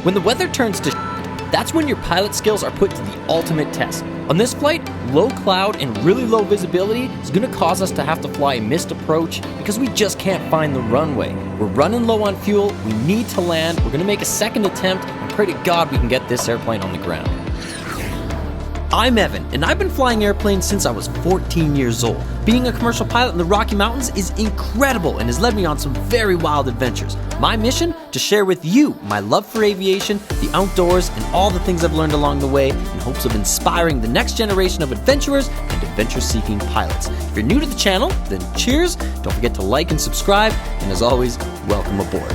When the weather turns to that's when your pilot skills are put to the ultimate test. On this flight, low cloud and really low visibility is going to cause us to have to fly a missed approach because we just can't find the runway. We're running low on fuel, we need to land, we're going to make a second attempt and pray to God we can get this airplane on the ground. I'm Evan, and I've been flying airplanes since I was 14 years old. Being a commercial pilot in the Rocky Mountains is incredible and has led me on some very wild adventures. My mission? To share with you my love for aviation, the outdoors, and all the things I've learned along the way in hopes of inspiring the next generation of adventurers and adventure-seeking pilots. If you're new to the channel, then cheers, don't forget to like and subscribe, and as always, welcome aboard.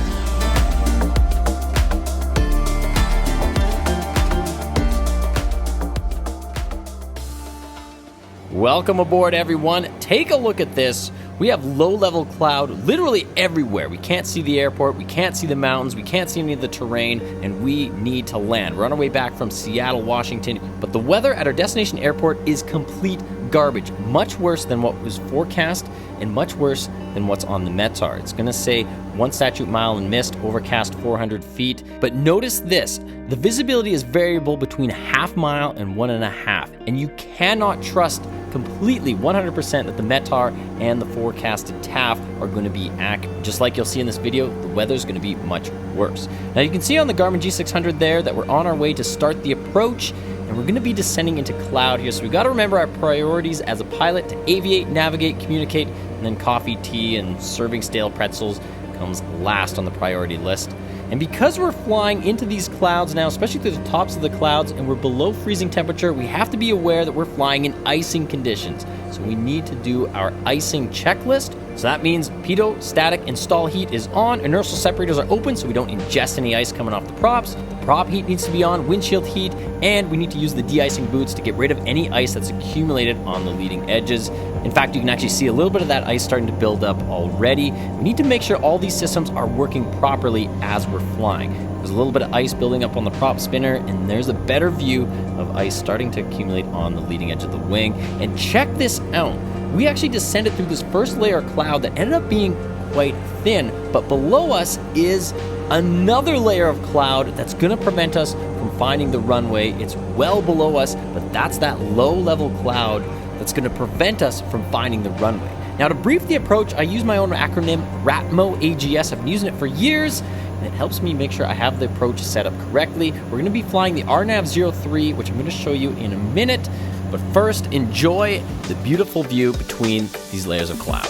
Welcome aboard, everyone. Take a look at this. We have low-level cloud literally everywhere. We can't see the airport, we can't see the mountains, we can't see any of the terrain, and we need to land. We're on our way back from Seattle, Washington, but the weather at our destination airport is complete garbage. Much worse than what was forecast and much worse than what's on the METAR. It's going to say 1 statute mile in mist, overcast 400 feet. But notice this, the visibility is variable between a half mile and 1.5, and you cannot trust completely 100% that the METAR and the forecasted TAF are going to be accurate. Just like you'll see in this video, the weather's going to be much worse. Now you can see on the Garmin G600 there that we're on our way to start the approach, and we're going to be descending into cloud here. So we've got to remember our priorities as a pilot: to aviate, navigate, communicate, and then coffee, tea, and serving stale pretzels comes last on the priority list. And because we're flying into these clouds now, especially through the tops of the clouds, and we're below freezing temperature, we have to be aware that we're flying in icing conditions. So we need to do our icing checklist. So that means pitot, static, and stall heat is on. Inertial separators are open so we don't ingest any ice coming off the props. The prop heat needs to be on, windshield heat, and we need to use the de-icing boots to get rid of any ice that's accumulated on the leading edges. In fact, you can actually see a little bit of that ice starting to build up already. We need to make sure all these systems are working properly as we're flying. There's a little bit of ice building up on the prop spinner, and there's a better view of ice starting to accumulate on the leading edge of the wing. And check this out. We actually descended through this first layer of cloud that ended up being quite thin, but below us is another layer of cloud that's going to prevent us from finding the runway. It's well below us, but that's that low-level cloud that's going to prevent us from finding the runway. Now, to brief the approach, I use my own acronym, RATMO AGS. I've been using it for years, and it helps me make sure I have the approach set up correctly. We're going to be flying the RNAV 03, which I'm going to show you in a minute. But first, enjoy the beautiful view between these layers of cloud.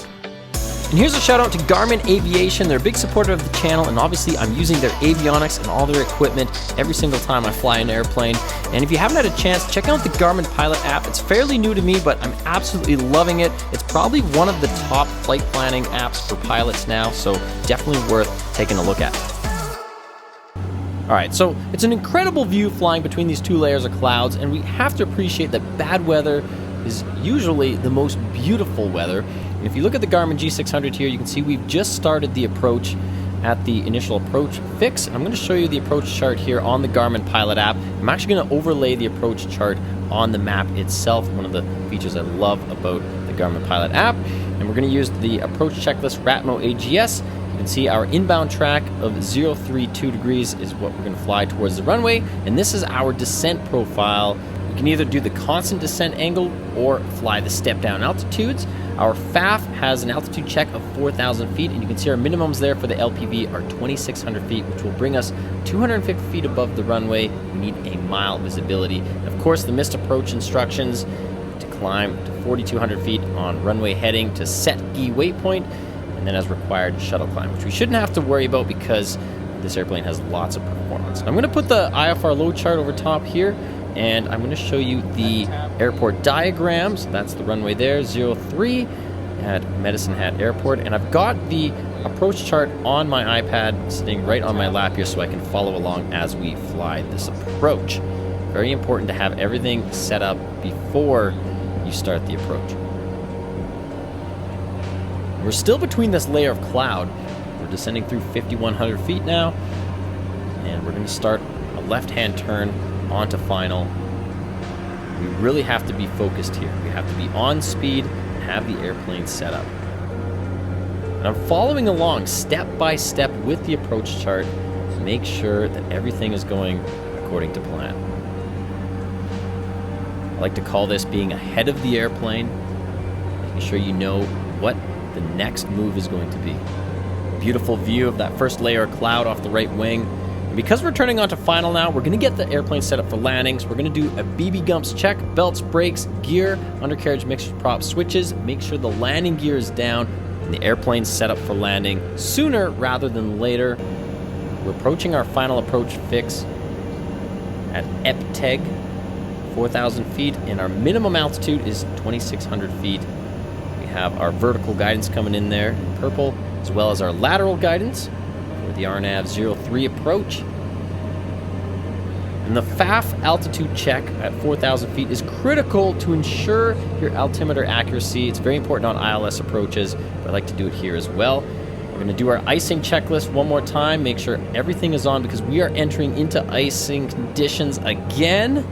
And here's a shout out to Garmin Aviation. They're a big supporter of the channel, and obviously I'm using their avionics and all their equipment every single time I fly an airplane. And if you haven't had a chance, check out the Garmin Pilot app. It's fairly new to me, but I'm absolutely loving it. It's probably one of the top flight planning apps for pilots now, so definitely worth taking a look at. Alright, so it's an incredible view flying between these two layers of clouds, and we have to appreciate that bad weather is usually the most beautiful weather. And if you look at the Garmin G600 here, you can see we've just started the approach at the initial approach fix. I'm going to show you the approach chart here on the Garmin Pilot app. I'm actually going to overlay the approach chart on the map itself, one of the features I love about the Garmin Pilot app. And we're going to use the approach checklist RATMO AGS. You can see our inbound track of 032 degrees is what we're going to fly towards the runway, and this is our descent profile. We can either do the constant descent angle or fly the step down altitudes. Our FAF has an altitude check of 4,000 feet, and you can see our minimums there for the LPV are 2,600 feet, which will bring us 250 feet above the runway. We need a mile visibility. And of course, the missed approach instructions to climb to 4,200 feet on runway heading to set E waypoint, and then as required, shuttle climb, which we shouldn't have to worry about because this airplane has lots of performance. I'm going to put the IFR load chart over top here, and I'm going to show you the airport diagrams. That's the runway there, 03 at Medicine Hat Airport, and I've got the approach chart on my iPad sitting right on my lap here so I can follow along as we fly this approach. Very important to have everything set up before you start the approach. We're still between this layer of cloud. We're descending through 5,100 feet now, and we're going to start a left-hand turn onto final. We really have to be focused here. We have to be on speed and have the airplane set up. And I'm following along step by step with the approach chart. make sure that everything is going according to plan. I like to call this being ahead of the airplane, making sure you know what the next move is going to be. Beautiful view of that first layer of cloud off the right wing. And because we're turning onto final now, we're going to get the airplane set up for landings. We're going to do a BB Gumps check, belts, brakes, gear, undercarriage mixture prop switches. Make sure the landing gear is down and the airplane's set up for landing sooner rather than later. We're approaching our final approach fix at EPTEG, 4,000 feet, and our minimum altitude is 2,600 feet. We have our vertical guidance coming in there in purple, as well as our lateral guidance for the RNAV 03 approach. And the FAF altitude check at 4,000 feet is critical to ensure your altimeter accuracy. It's very important on ILS approaches, but I like to do it here as well. We're going to do our icing checklist one more time, make sure everything is on because we are entering into icing conditions again.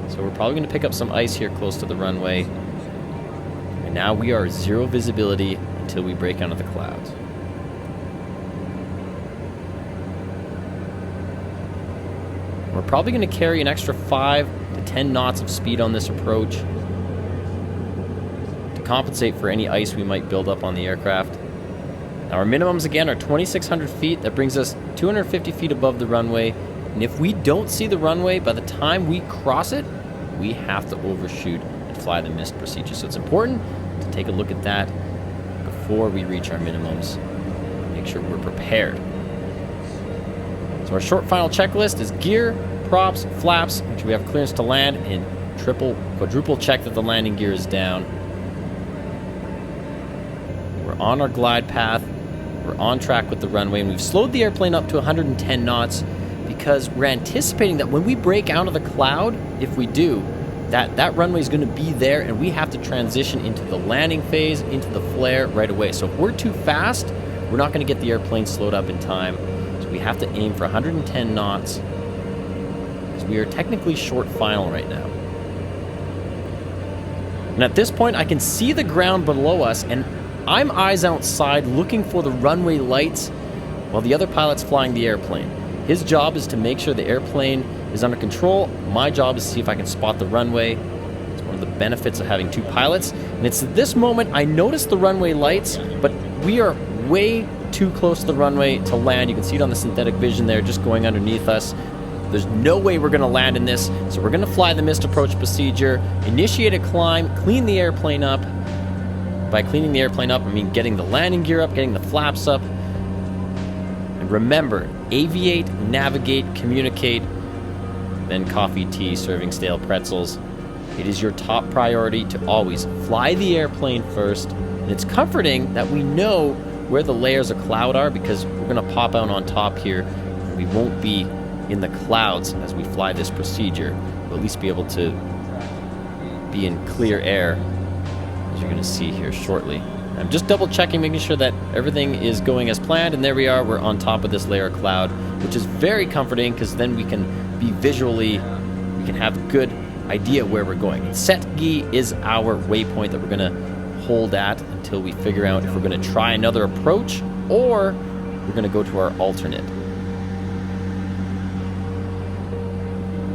So we're probably going to pick up some ice here close to the runway. And now we are zero visibility until we break out of the clouds. We're probably going to carry an extra 5 to 10 knots of speed on this approach to compensate for any ice we might build up on the aircraft. Now our minimums again are 2,600 feet. That brings us 250 feet above the runway. And if we don't see the runway by the time we cross it, we have to overshoot and fly the missed procedure. So it's important to take a look at that before we reach our minimums. Make sure we're prepared. So our short final checklist is gear, props, flaps, make sure we have clearance to land, and quadruple check that the landing gear is down. We're on our glide path. We're on track with the runway, and we've slowed the airplane up to 110 knots because we're anticipating that when we break out of the cloud, if we do, that runway is going to be there, and we have to transition into the landing phase, into the flare right away. So if we're too fast, we're not going to get the airplane slowed up in time. We have to aim for 110 knots because we are technically short final right now. And at this point, I can see the ground below us, and I'm eyes outside looking for the runway lights while the other pilot's flying the airplane. His job is to make sure the airplane is under control. My job is to see if I can spot the runway. It's one of the benefits of having two pilots. And it's at this moment I notice the runway lights, but we are way too close to the runway to land. You can see it on the synthetic vision there, just going underneath us. There's no way we're going to land in this, so we're going to fly the missed approach procedure, initiate a climb, clean the airplane up. By cleaning the airplane up, I mean getting the landing gear up, getting the flaps up. And remember, aviate, navigate, communicate, then coffee, tea, serving stale pretzels. It is your top priority to always fly the airplane first, and it's comforting that we know where the layers of cloud are because we're going to pop out on top here and we won't be in the clouds as we fly this procedure. We'll at least be able to be in clear air, as you're going to see here shortly. I'm just double checking, making sure that everything is going as planned, and there we are. We're on top of this layer of cloud, which is very comforting because then we can be visually, we can have a good idea where we're going. Set Gi is our waypoint that we're going to hold at until we figure out if we're going to try another approach or we're going to go to our alternate.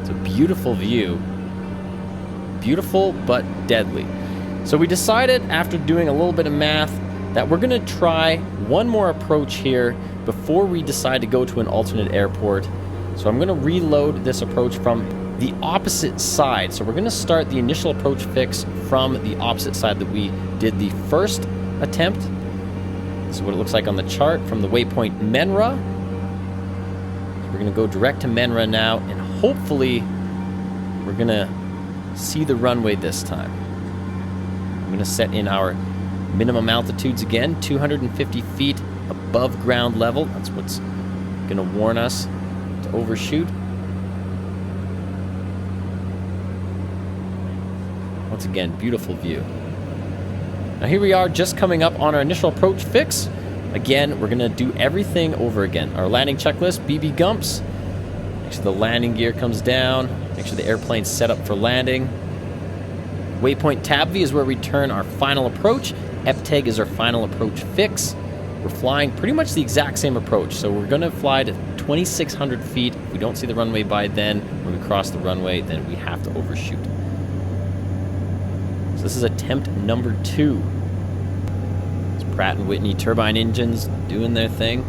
It's a beautiful view. Beautiful but deadly. So we decided after doing a little bit of math that we're going to try one more approach here before we decide to go to an alternate airport. So I'm going to reload this approach from the opposite side. So we're going to start the initial approach fix from the opposite side that we did the first attempt. This is what it looks like on the chart from the waypoint Menra. So we're going to go direct to Menra now, and hopefully we're going to see the runway this time. I'm going to set in our minimum altitudes again, 250 feet above ground level. That's what's going to warn us to overshoot. Once again, beautiful view. Now here we are just coming up on our initial approach fix. Again, we're going to do everything over again. Our landing checklist, BB Gumps. Make sure the landing gear comes down. Make sure the airplane's set up for landing. Waypoint Tabvi is where we turn our final approach. EPTEG is our final approach fix. We're flying pretty much the exact same approach. So we're going to fly to 2,600 feet. If we don't see the runway by then, when we cross the runway, then we have to overshoot. So this is attempt number 2. It's Pratt & Whitney turbine engines doing their thing.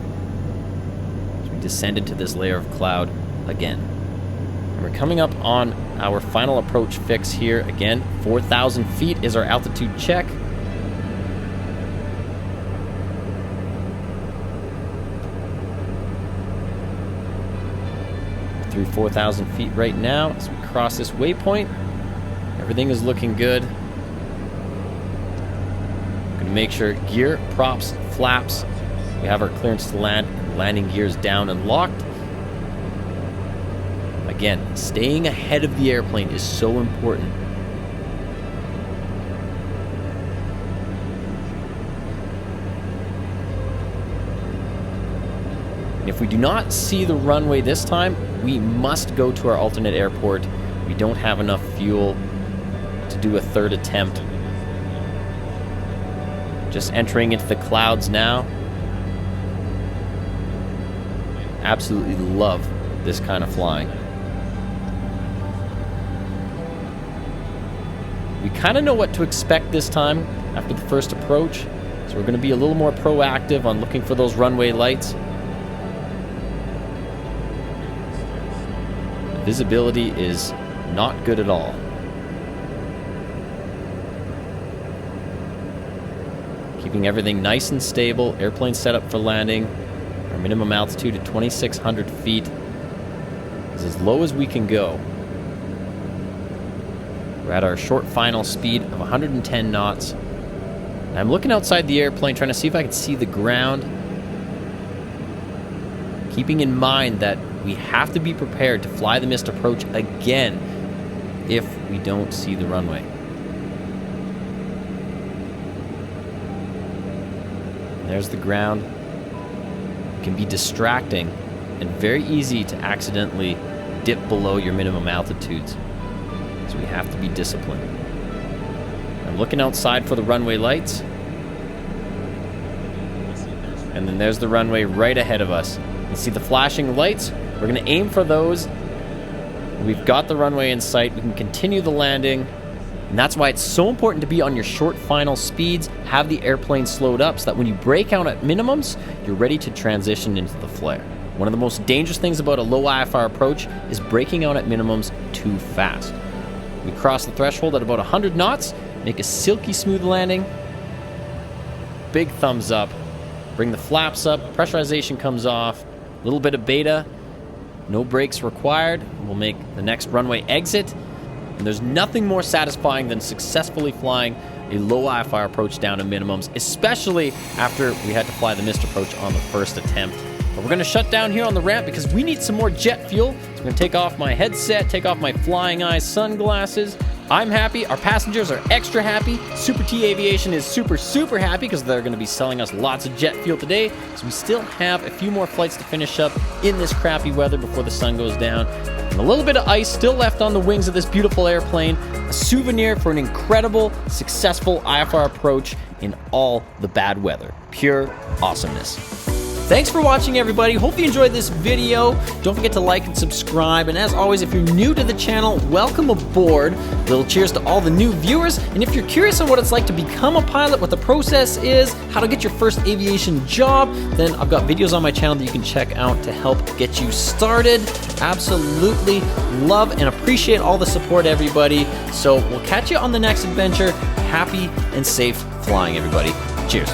So we descend into this layer of cloud again. And we're coming up on our final approach fix here. Again, 4,000 feet is our altitude check. Through 4,000 feet right now as we cross this waypoint. Everything is looking good. Going to make sure gear, props, flaps. We have our clearance to land. Landing gears down and locked. Again, staying ahead of the airplane is so important. And if we do not see the runway this time, we must go to our alternate airport. We don't have enough fuel to do a third attempt. Just entering into the clouds now. Absolutely love this kind of flying. We kind of know what to expect this time after the first approach, so we're going to be a little more proactive on looking for those runway lights. The visibility is not good at all. Keeping everything nice and stable, airplane set up for landing. Our minimum altitude at 2,600 feet is as low as we can go. We're at our short final speed of 110 knots. I'm looking outside the airplane, trying to see if I can see the ground. Keeping in mind that we have to be prepared to fly the missed approach again if we don't see the runway. There's the ground. It can be distracting and very easy to accidentally dip below your minimum altitudes. So we have to be disciplined. I'm looking outside for the runway lights. And then there's the runway right ahead of us. You see the flashing lights? We're going to aim for those. We've got the runway in sight. We can continue the landing. And that's why it's so important to be on your short final speeds, have the airplane slowed up so that when you break out at minimums, you're ready to transition into the flare. One of the most dangerous things about a low IFR approach is breaking out at minimums too fast. We cross the threshold at about 100 knots, make a silky smooth landing. Big thumbs up. Bring the flaps up, pressurization comes off, a little bit of beta, no brakes required. We'll make the next runway exit. And there's nothing more satisfying than successfully flying a low IFR approach down to minimums, especially after we had to fly the missed approach on the first attempt. But we're going to shut down here on the ramp because we need some more jet fuel. So I'm going to take off my headset, take off my flying eye sunglasses. I'm happy. Our passengers are extra happy. Super T Aviation is super, super happy because they're going to be selling us lots of jet fuel today. So we still have a few more flights to finish up in this crappy weather before the sun goes down. And a little bit of ice still left on the wings of this beautiful airplane. A souvenir for an incredible, successful IFR approach in all the bad weather. Pure awesomeness. Thanks for watching, everybody. Hope you enjoyed this video. Don't forget to like and subscribe. And as always, if you're new to the channel, welcome aboard. Little cheers to all the new viewers. And if you're curious on what it's like to become a pilot, what the process is, how to get your first aviation job, then I've got videos on my channel that you can check out to help get you started. Absolutely love and appreciate all the support, everybody. So we'll catch you on the next adventure. Happy and safe flying, everybody. Cheers.